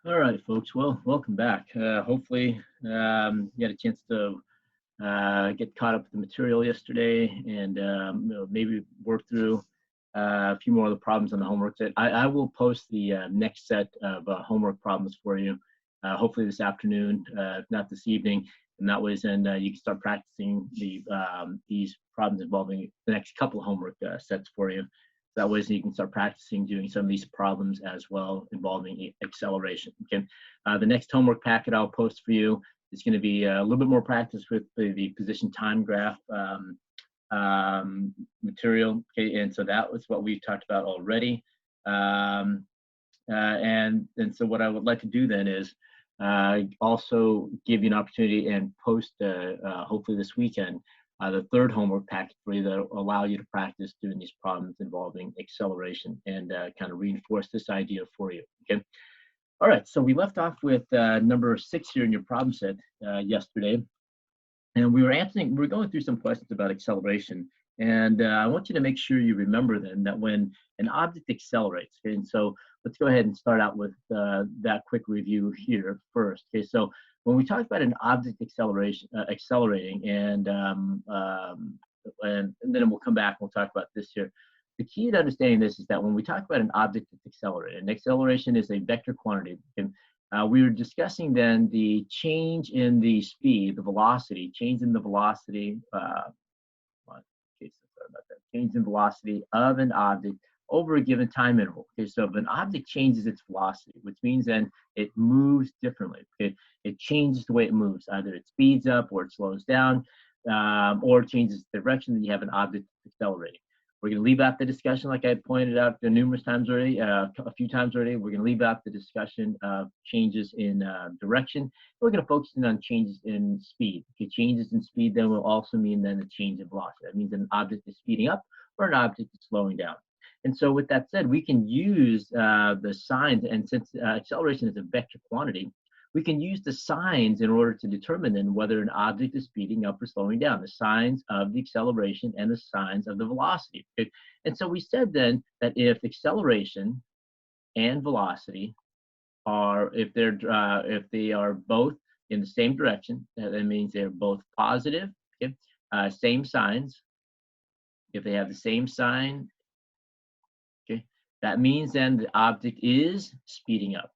All right, folks. Well, welcome back. Hopefully, you had a chance to get caught up with the material yesterday and maybe work through a few more of the problems on the homework set. I will post the next set of homework problems for you, hopefully this afternoon, if not this evening. And that way, then you can start practicing these problems involving the next couple of homework sets for you. That way, so you can start practicing doing some of these problems as well involving acceleration. Okay. The next homework packet I'll post for you is going to be a little bit more practice with the position time graph material. Okay, and so that was what we talked about already. And so what I would like to do then is also give you an opportunity and post hopefully this weekend the third homework packet for you that will allow you to practice doing these problems involving acceleration and kind of reinforce this idea for you. Okay. All right. So we left off with number 6 here in your problem set yesterday, and we were going through some questions about acceleration. And I want you to make sure you remember then that when an object accelerates, okay, and so let's go ahead and start out with that quick review here first. Okay, so when we talk about an object accelerating, and then we'll come back and we'll talk about this here. The key to understanding this is that when we talk about an object that's accelerating, an acceleration is a vector quantity. Okay? We were discussing then the change in the speed, the velocity, change in the velocity, change in velocity of an object over a given time interval. Okay, so if an object changes its velocity, which means then it moves differently. Okay, it changes the way it moves. Either it speeds up or it slows down, or it changes the direction. Then you have an object accelerating. We're going to leave out the discussion, like I pointed out numerous times already, a few times already. We're going to leave out the discussion of changes in direction. We're going to focus in on changes in speed. Okay, changes in speed then will also mean then a change in velocity. That means an object is speeding up or an object is slowing down. And so with that said, we can use the signs, and since acceleration is a vector quantity, we can use the signs in order to determine then whether an object is speeding up or slowing down, the signs of the acceleration and the signs of the velocity. Okay? And so we said then that if acceleration and velocity are, if they are both in the same direction, that means they're both positive, okay? Same signs. If they have the same sign, okay, that means then the object is speeding up.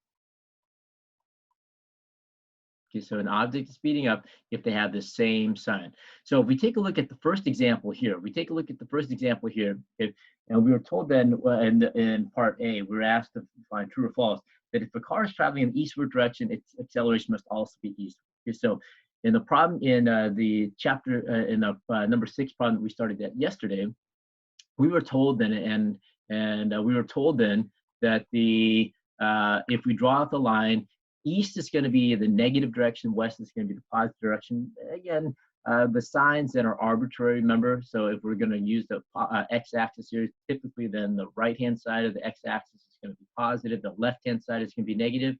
Okay, so an object is speeding up if they have the same sign. So if we take a look at the first example here, okay, and we were told then in part A, we were asked to find true or false, that if a car is traveling in the eastward direction, its acceleration must also be eastward. Okay, so in the problem in the chapter, in the number 6 problem that we started at yesterday, we were told then, and we were told then that if we draw out the line, east is going to be the negative direction, west is going to be the positive direction. Again, the signs that are arbitrary, remember, so if we're going to use the x-axis here, typically then the right-hand side of the x-axis is going to be positive, the left-hand side is going to be negative.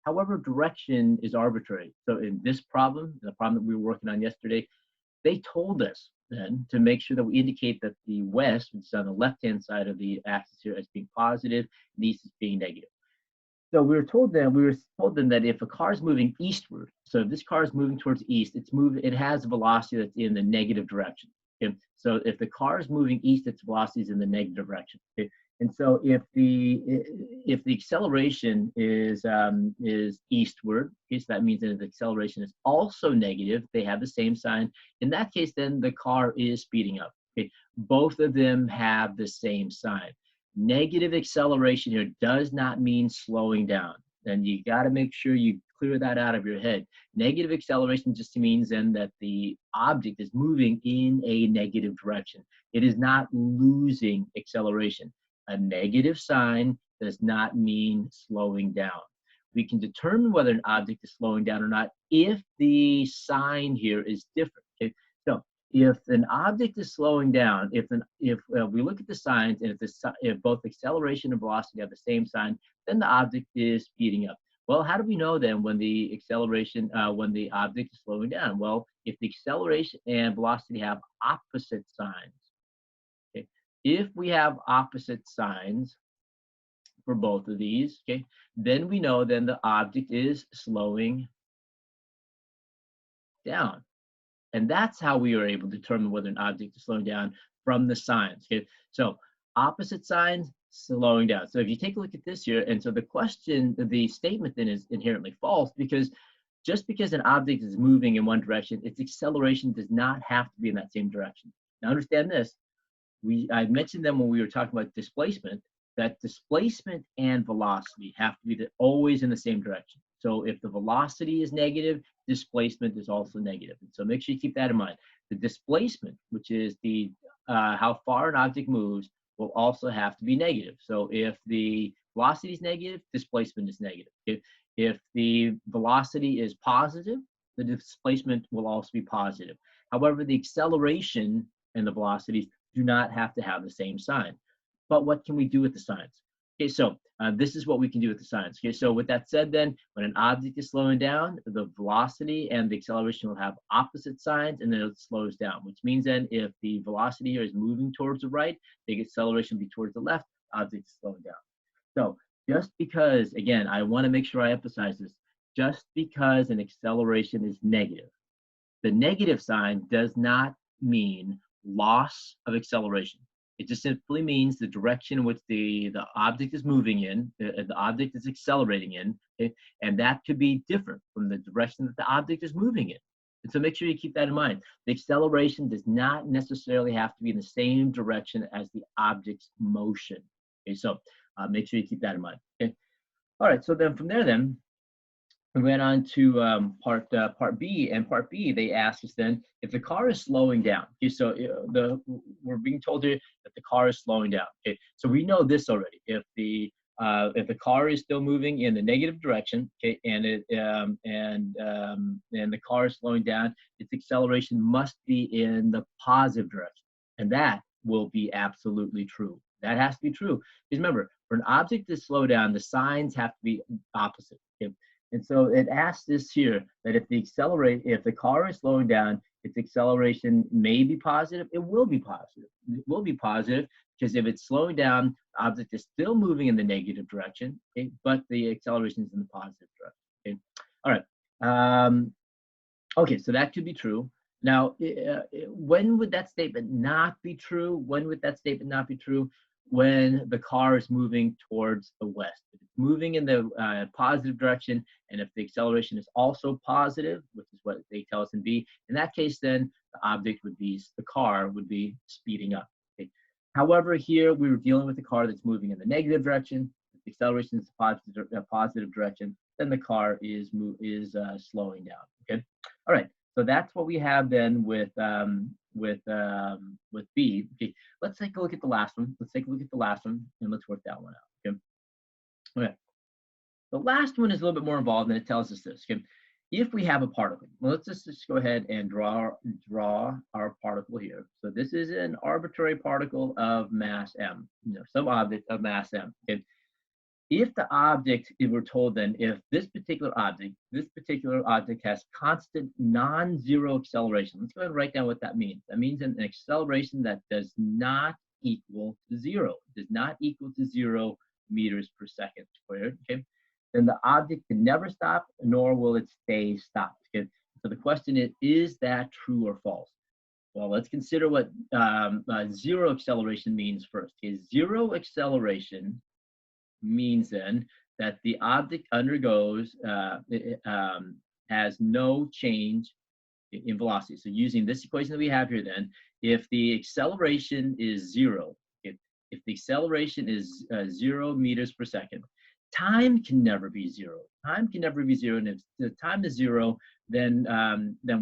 However, direction is arbitrary. So in this problem, the problem that we were working on yesterday, they told us then to make sure that we indicate that the west, which is on the left-hand side of the axis here, as being positive, and east is being negative. So we were told then that if a car is moving eastward, so if this car is moving towards east, it has a velocity that's in the negative direction. Okay? So if the car is moving east, its velocity is in the negative direction. Okay? And so if the acceleration is eastward, okay, so that means that the acceleration is also negative. They have the same sign. In that case, then the car is speeding up. Okay? Both of them have the same sign. Negative acceleration here does not mean slowing down. And you got to make sure you clear that out of your head. Negative acceleration just means then that the object is moving in a negative direction. It is not losing acceleration. A negative sign does not mean slowing down. We can determine whether an object is slowing down or not if the sign here is different. Okay? So if an object is slowing down, if we look at the signs, and if both acceleration and velocity have the same sign, then the object is speeding up. Well, how do we know then when the acceleration, when the object is slowing down? Well, if the acceleration and velocity have opposite signs, okay? If we have opposite signs, for both of these, okay, then we know then the object is slowing down. And that's how we are able to determine whether an object is slowing down from the signs. Okay, so opposite signs slowing down. So if you take a look at this here, and so the question, the statement then is inherently false, because just because an object is moving in one direction, its acceleration does not have to be in that same direction. Now understand this, I mentioned them when we were talking about displacement, that displacement and velocity have to be always in the same direction. So if the velocity is negative, displacement is also negative. And so make sure you keep that in mind. The displacement, which is the how far an object moves, will also have to be negative. So if the velocity is negative, displacement is negative. If the velocity is positive, the displacement will also be positive. However, the acceleration and the velocities do not have to have the same sign. But what can we do with the signs? Okay, so this is what we can do with the signs. Okay, so with that said then, when an object is slowing down, the velocity and the acceleration will have opposite signs, and then it slows down, which means then if the velocity here is moving towards the right, the acceleration will be towards the left, the object is slowing down. So just because, again, I want to make sure I emphasize this, just because an acceleration is negative, the negative sign does not mean loss of acceleration. It just simply means the direction in which the object is moving in, the object is accelerating in, okay? And that could be different from the direction that the object is moving in. And so make sure you keep that in mind. The acceleration does not necessarily have to be in the same direction as the object's motion. Okay, so make sure you keep that in mind. Okay. All right, so then from there then, we went on to part B, and part B, they asked us then if the car is slowing down. Okay, so we're being told here that the car is slowing down. Okay, so we know this already. If the car is still moving in the negative direction, okay, and the car is slowing down, its acceleration must be in the positive direction, and that will be absolutely true. That has to be true. Because remember, for an object to slow down, the signs have to be opposite. Okay? And so it asks this here that if the car is slowing down, its acceleration may be positive. It will be positive. It will be positive because if it's slowing down, the object is still moving in the negative direction, okay, but the acceleration is in the positive direction. Okay, all right. Okay, so that could be true. Now, when would that statement not be true? When would that statement not be true? When the car is moving towards the west. If it's moving in the positive direction, and if the acceleration is also positive, which is what they tell us in B, in that case, then the car would be speeding up. Okay. However, here we were dealing with a car that's moving in the negative direction. If the acceleration is a positive direction, then the car is slowing down. Okay. All right. So that's what we have then with B. Okay, let's take a look at the last one. And let's work that one out. Okay. Okay. The last one is a little bit more involved, and it tells us this. Okay. If we have a particle, well, let's just go ahead and draw our particle here. So this is an arbitrary particle of mass m, some object of mass m. Okay. If the object, if we're told then, if this particular object has constant non-zero acceleration, let's go ahead and write down what that means. That means an acceleration that does not equal to zero, does not equal to 0 meters per second squared, okay? Then the object can never stop, nor will it stay stopped, okay? So the question is that true or false? Well, let's consider what zero acceleration means first. Okay, zero acceleration means then that the object undergoes has no change in velocity. So using this equation that we have here then, if the acceleration is 0, if the acceleration is 0 meters per second, time can never be 0. Time can never be 0, and if the time is 0, then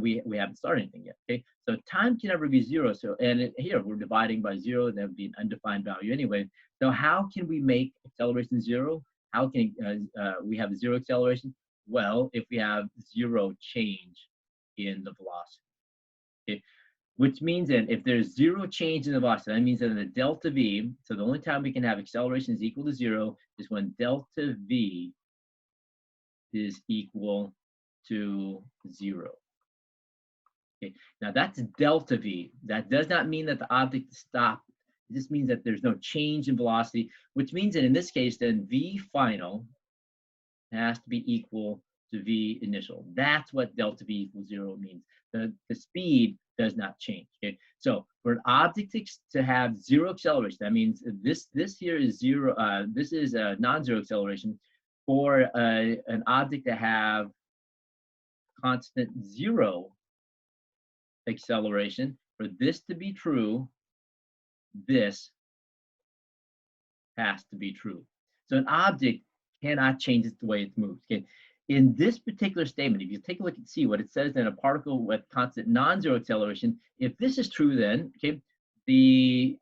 we haven't started anything yet. Okay, so time can never be 0. So here we're dividing by 0, that would be an undefined value anyway. So how can we make acceleration 0? How can we have 0 acceleration? Well, if we have 0 change in the velocity. Okay, which means then if there's 0 change in the velocity, that means that the delta v. So the only time we can have acceleration is equal to 0 is when delta v is equal to 0. Okay. Now that's delta v. That does not mean that the object stopped It just means that there's no change in velocity, which means that in this case, then V final has to be equal to V initial. That's what delta V equals 0 means. The speed does not change. Okay, so for an object to have zero acceleration, that means this here is zero. This is a non-zero acceleration. For an object to have constant zero acceleration, for this to be true, this has to be true. So an object cannot change the way it moves. Okay. In this particular statement, if you take a look and see what it says in a particle with constant non-zero acceleration, if this is true, then okay, the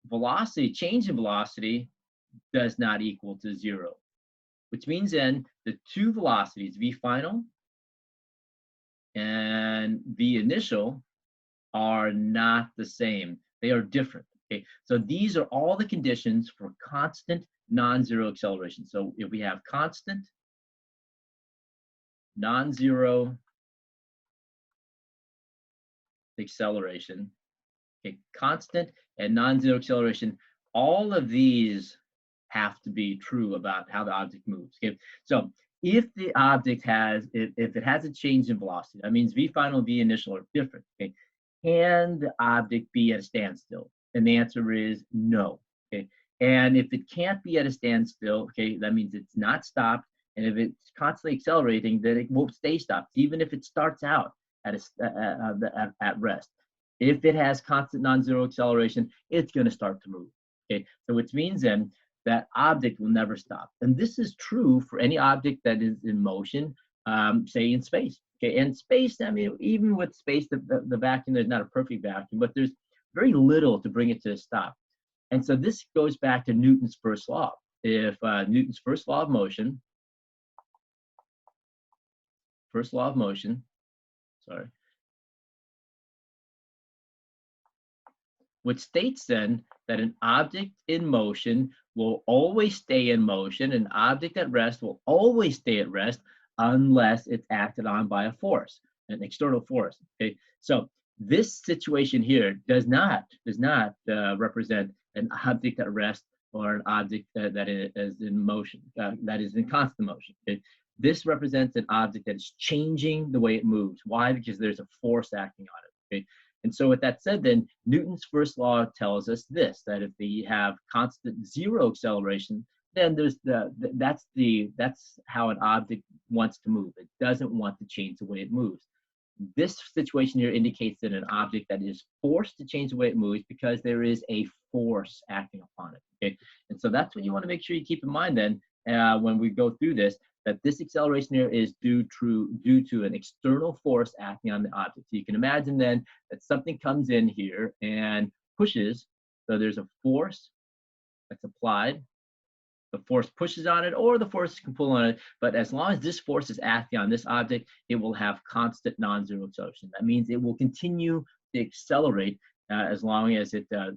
velocity, change in velocity, does not equal to 0, which means then the two velocities, V final and V initial, are not the same. They are different. Okay, so these are all the conditions for constant non-zero acceleration. So if we have constant non-zero acceleration, okay, constant and non-zero acceleration, all of these have to be true about how the object moves. Okay, so if the object has, if it has a change in velocity, that means V final and V initial are different. Okay, can the object be at a standstill? And the answer is no. Okay, and if it can't be at a standstill, okay, that means it's not stopped. And if it's constantly accelerating, then it won't stay stopped, even if it starts out at rest. If it has constant non-zero acceleration, it's going to start to move. Okay, so which means then that object will never stop. And this is true for any object that is in motion, say in space. Okay, and space, I mean, even with space, the vacuum, there's not a perfect vacuum, but there's very little to bring it to a stop. And so this goes back to Newton's first law. If Newton's first law of motion, sorry, which states then that an object in motion will always stay in motion, an object at rest will always stay at rest unless it's acted on by a force, an external force. Okay, so this situation here does not represent an object at rest or an object that is in motion, that is in constant motion. Okay? This represents an object that is changing the way it moves. Why? Because there's a force acting on it. Okay? And so with that said, then Newton's first law tells us this, that if we have constant zero acceleration, then there's that's how an object wants to move. It doesn't want to change the way it moves. This situation here indicates that an object that is forced to change the way it moves because there is a force acting upon it. Okay, and so that's what you want to make sure you keep in mind then when we go through this, that this acceleration here is due to an external force acting on the object. So you can imagine then that something comes in here and pushes. So there's a force that's applied. The force pushes on it, or the force can pull on it. But as long as this force is acting on this object, it will have constant non-zero acceleration. That means it will continue to accelerate as long as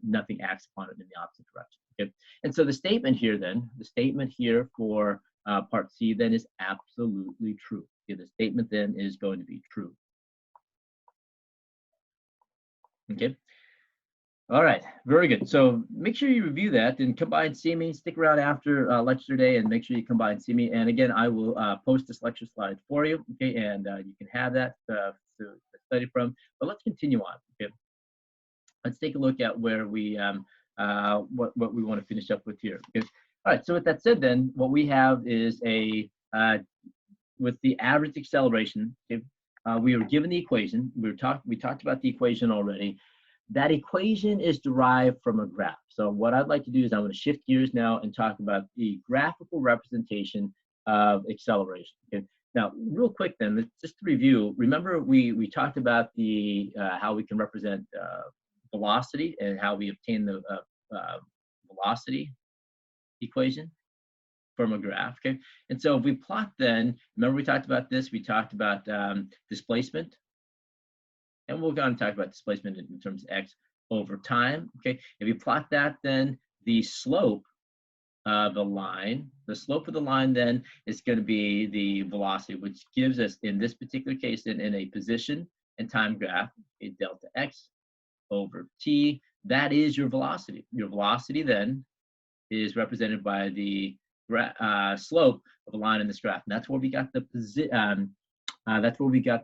nothing acts upon it in the opposite direction. Okay? And so the statement here then, the statement here for part C then is absolutely true. Okay? The statement then is going to be true. Okay. All right, very good. So make sure you review that and come by and see me. Stick around after lecture day and make sure you come by and see me. And again, I will post this lecture slide for you, okay? And you can have that to study from. But let's continue on, okay? Let's take a look at where we what we want to finish up with here. Okay? All right. So with that said, then what we have is with the average acceleration. Okay, we were given the equation. We talked about the equation already. That equation is derived from a graph. So what I'd like to do is I'm going to shift gears now and talk about the graphical representation of acceleration. Okay? Now, real quick then, just to review, remember we talked about the how we can represent velocity and how we obtain the velocity equation from a graph. Okay, and so if we plot then, remember we talked about this, we talked about displacement. And we'll go on and talk about displacement in terms of x over time. Okay, if you plot that, then the slope of the line then is going to be the velocity, which gives us, in this particular case, in a position and time graph, a delta x over t. that is your velocity. Your velocity then is represented by the slope of a line in this graph. And that's where we got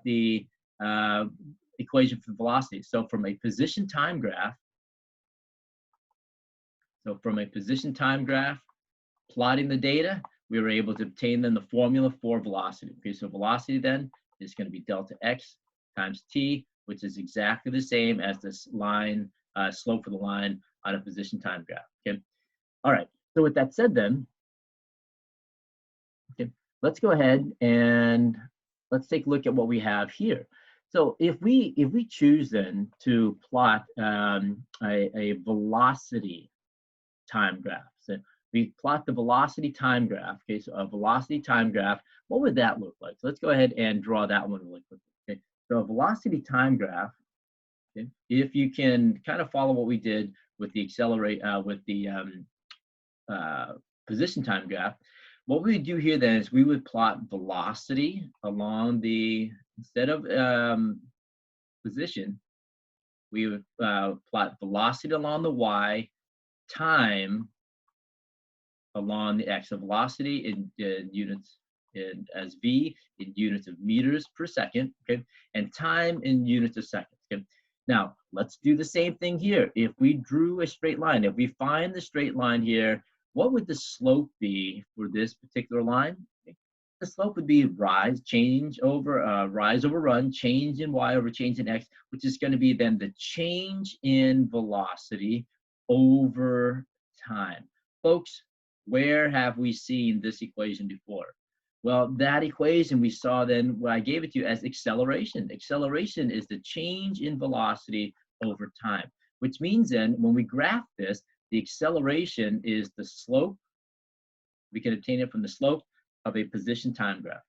the uh, equation for velocity. So from a position time graph, plotting the data, we were able to obtain then the formula for velocity. Okay, so velocity then is going to be delta x times t, which is exactly the same as this line, slope for the line on a position time graph. Okay, all right. So with that said then, okay, let's go ahead and let's take a look at what we have here. So if we choose then to plot a velocity time graph, so we plot the velocity time graph. Okay, so a velocity time graph, what would that look like? So let's go ahead and draw that one really quickly. Okay, so a velocity time graph. Okay, if you can kind of follow what we did with the position time graph, what we would do here then is we would plot velocity along the, instead of position, we would plot velocity along the y, time along the x. So velocity in units as v in units of meters per second, okay, and time in units of seconds. Okay. Now let's do the same thing here. If we drew a straight line, if we find the straight line here, what would the slope be for this particular line? Okay. The slope would be rise over run, change in y over change in x, which is going to be then the change in velocity over time. Folks, where have we seen this equation before? Well, that equation we saw then, what I gave it to you as acceleration. Acceleration is the change in velocity over time, which means then when we graph this, the acceleration is the slope. We can obtain it from the slope of a position time graph.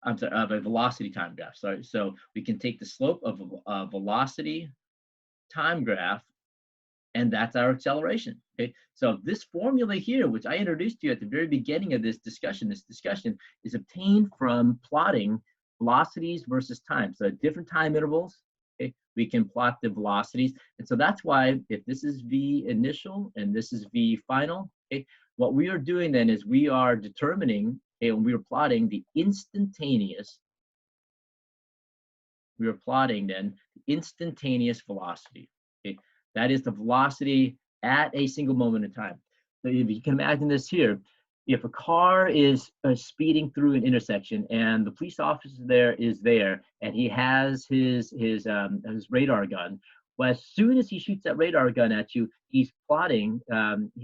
I'm sorry, of a velocity time graph. Sorry. So we can take the slope of a velocity time graph, and that's our acceleration. Okay, so this formula here, which I introduced to you at the very beginning of this discussion is obtained from plotting velocities versus time. So at different time intervals, okay, we can plot the velocities. And so that's why if this is v initial and this is v final, okay, what we are doing then is we are determining, okay, when we are plotting the instantaneous, we are plotting then the instantaneous velocity. Okay, that is the velocity at a single moment in time. So if you can imagine this here, if a car is speeding through an intersection and the police officer is there and he has his radar gun, well, as soon as he shoots that radar gun at you, he's plotting,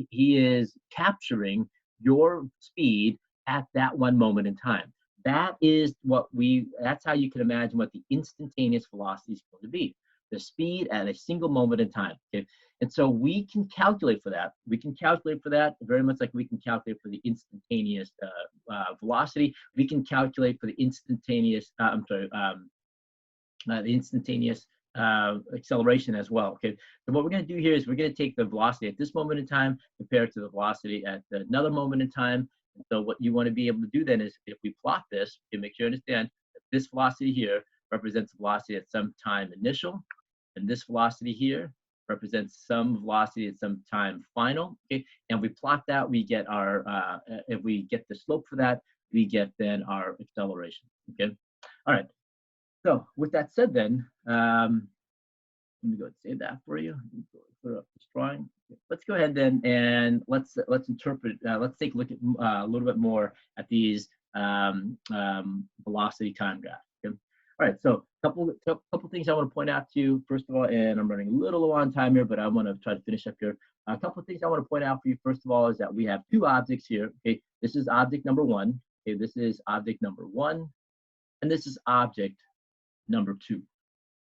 he is capturing your speed at that one moment in time. That's how you can imagine what the instantaneous velocity is going to be. The speed at a single moment in time. Okay, and so we can calculate for that. We can calculate for that very much like we can calculate for the instantaneous velocity. We can calculate for the instantaneous. The instantaneous acceleration as well. Okay, so what we're going to do here is we're going to take the velocity at this moment in time compared to the velocity at another moment in time. And so what you want to be able to do then is if we plot this, you make sure you understand that this velocity here represents velocity at some time initial, and this velocity here represents some velocity at some time final. Okay, and we plot that, we get our if we get the slope for that, we get then our acceleration. Okay, all right. So with that said, then let me go and save that for you. Put up this drawing. Let's go ahead then and let's interpret. Let's take a look at a little bit more at these velocity time graphs. Okay? All right, so couple things I want to point out to you first of all, and I'm running a little low on time here, but I want to try to finish up here. A couple of things I want to point out for you first of all is that we have two objects here. Okay, this is object number one. Okay, this is object number one, and this is object number two.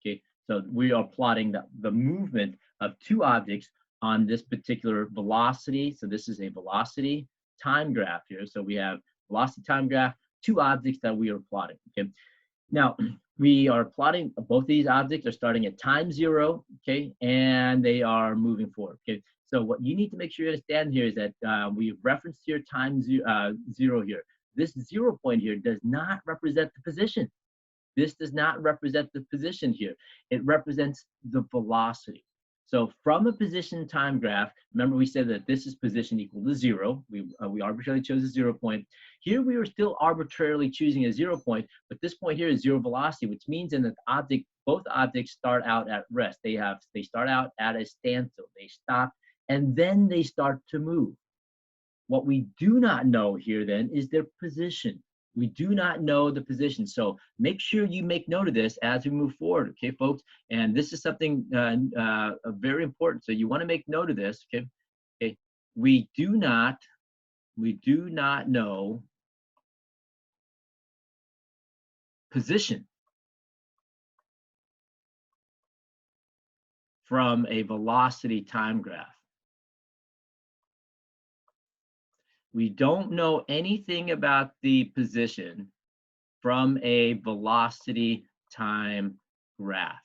Okay, so we are plotting the movement of two objects on this particular velocity. So this is a velocity time graph here. So we have velocity time graph, two objects that we are plotting. Okay, now we are plotting both these objects are starting at time 0. Okay, and they are moving forward. Okay, so what you need to make sure you understand here is that we've referenced here time 0 here. This 0 point here does not represent the position. This does not represent the position here. It represents the velocity. So from a position time graph, remember we said that this is position equal to 0. We arbitrarily chose a 0 point. Here we are still arbitrarily choosing a 0 point, but this point here is 0 velocity, which means that the object, both objects start out at rest. They start out at a standstill. They stop and then they start to move. What we do not know here then is their position. We do not know the position. So make sure you make note of this as we move forward, okay, folks? And this is something very important. So you want to make note of this, okay? Okay. We do not know position from a velocity time graph. We don't know anything about the position from a velocity time graph.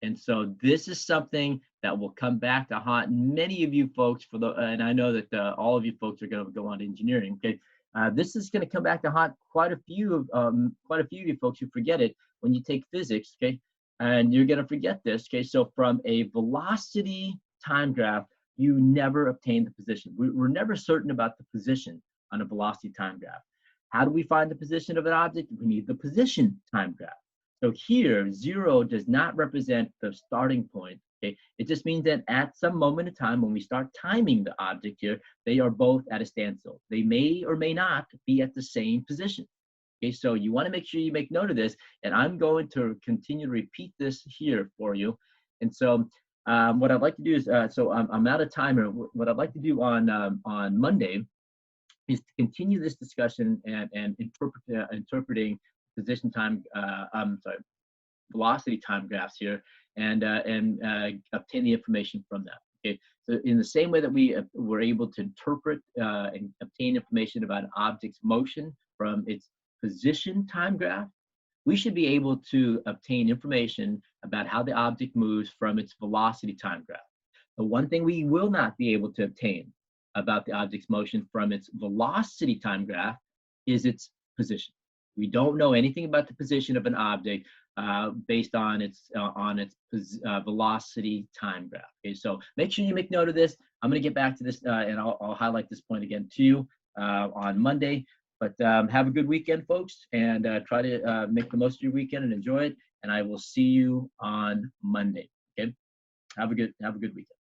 And so this is something that will come back to haunt many of you folks and I know that all of you folks are going to go on to engineering. Okay, this is going to come back to haunt quite a few of you folks who forget it when you take physics. Okay, and you're going to forget this. Okay, so from a velocity time graph, you never obtain the position. We're never certain about the position on a velocity time graph. How do we find the position of an object? We need the position time graph. So here, 0 does not represent the starting point. Okay? It just means that at some moment in time, when we start timing the object here, they are both at a standstill. They may or may not be at the same position. Okay, so you want to make sure you make note of this, and I'm going to continue to repeat this here for you. And so what I'd like to do is, so I'm out of time here. What I'd like to do on Monday is to continue this discussion and interpreting position time, velocity time graphs here, and obtain the information from them. Okay, so in the same way that we were able to interpret and obtain information about an object's motion from its position time graph, we should be able to obtain information about how the object moves from its velocity time graph. The one thing we will not be able to obtain about the object's motion from its velocity time graph is its position. We don't know anything about the position of an object based on its velocity time graph. Okay, so make sure you make note of this. I'm going to get back to this and I'll highlight this point again to you on Monday. But have a good weekend, folks, and try to make the most of your weekend and enjoy it. And I will see you on Monday. Okay, have a good weekend.